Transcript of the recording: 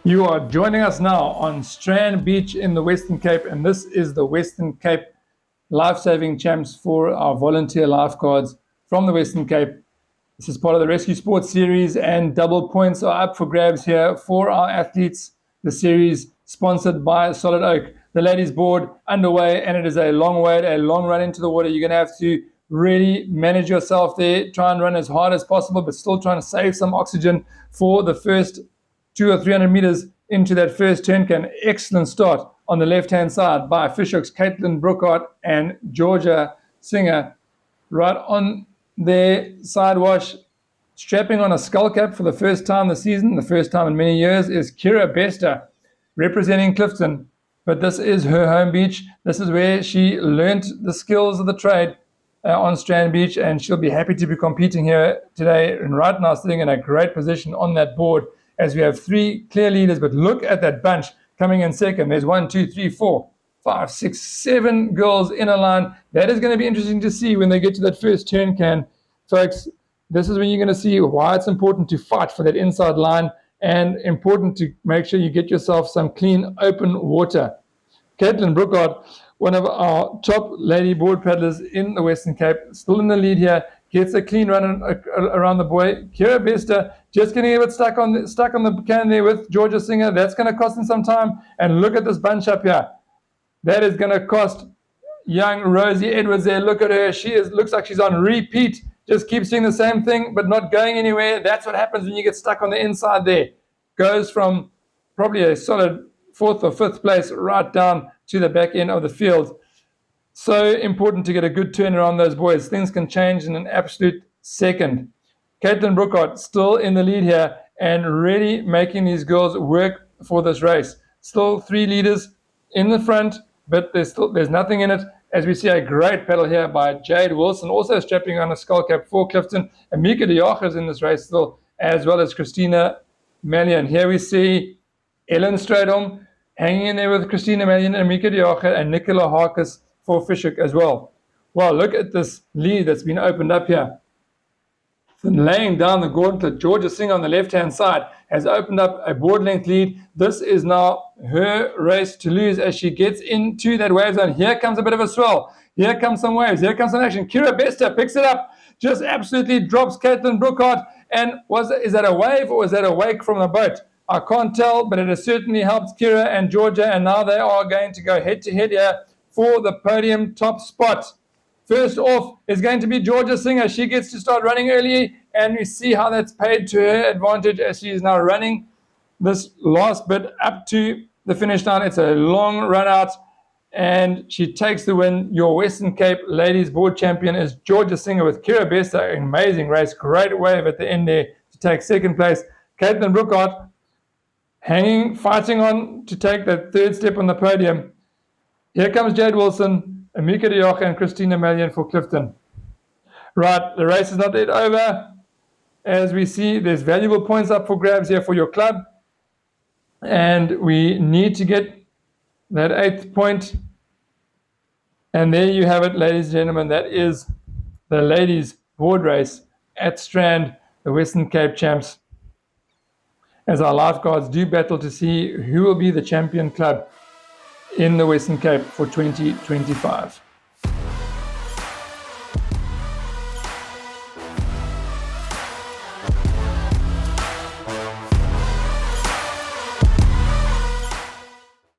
You are joining us now on Strand Beach in the Western Cape, and this is the Western Cape Lifesaving Champs for our volunteer lifeguards from the Western Cape. This is part of the Rescue Sports Series, and double points are up for grabs here for our athletes. The series sponsored by Solid Oak. The ladies board underway, and it is a long wait, a long run into the water. You're going to have to really manage yourself there, try and run as hard as possible, but still trying to save some oxygen for the first 200 or 300 meters into that first turn can. Excellent start on the left-hand side by Fishhook's Caitlin Brookhart and Georgia Singer. Right on their side wash, strapping on a skull cap for the first time this season, the first time in many years, is Kira Bester, representing Clifton. But this is her home beach. This is where she learnt the skills of the trade on Strand Beach, and she'll be happy to be competing here today. And right now, sitting in a great position on that board, as we have three clear leaders. But look at that bunch coming in second. There's 1, 2, 3, 4, 5, 6, 7 girls in a line. That is going to be interesting to see when they get to that first turn can. Folks, this is when you're going to see why it's important to fight for that inside line and important to make sure you get yourself some clean, open water. Caitlin Brookhart, one of our top lady board paddlers in the Western Cape, still in the lead here, gets a clean run around the buoy. Kira Bester just getting a bit stuck on the can there with Georgia Singer. That's going to cost him some time. And look at this bunch up here. That is going to cost young Rosie Edwards there. Look at her. Looks like she's on repeat. Just keeps doing the same thing, but not going anywhere. That's what happens when you get stuck on the inside there. Goes from probably a solid 4th or 5th place right down to the back end of the field. So important to get a good turn around those boys. Things can change in an absolute second. Caitlin Brookhart still in the lead here and really making these girls work for this race. Still 3 leaders in the front, but there's nothing in it, as we see a great pedal here by Jade Wilson, also strapping on a skull cap for Clifton. And Mika is in this race still, as well as Christina Mallion. Here we see Ellen Stradom hanging in there with Christina Mallion and Mika and Nicola Harkis for Fishhook as well. Well, look at this lead that's been opened up here. Laying down the gauntlet, Georgia Singer on the left-hand side has opened up a board-length lead. This is now her race to lose as she gets into that wave zone. Here comes a bit of a swell. Here comes some waves. Here comes some action. Kira Bester picks it up, just absolutely drops Caitlin Brookhart. And is that a wave or is that a wake from the boat? I can't tell, but it has certainly helped Kira and Georgia, and now they are going to go head-to-head here for the podium top spot. First off is going to be Georgia Singer. She gets to start running early, and we see how that's paid to her advantage as she is now running this last bit up to the finish line. It's a long run out, and she takes the win. Your Western Cape Ladies Board Champion is Georgia Singer with Kira Bester. An amazing race. Great wave at the end there to take second place. Caitlin Brookhart fighting on to take that third step on the podium. Here comes Jade Wilson, Amika Diocha, and Christina Mallion for Clifton. Right, the race is not yet over. As we see, there's valuable points up for grabs here for your club. And we need to get that 8th point. And there you have it, ladies and gentlemen. That is the ladies' board race at Strand, the Western Cape Champs, as our lifeguards do battle to see who will be the champion club in the Western Cape for 2025.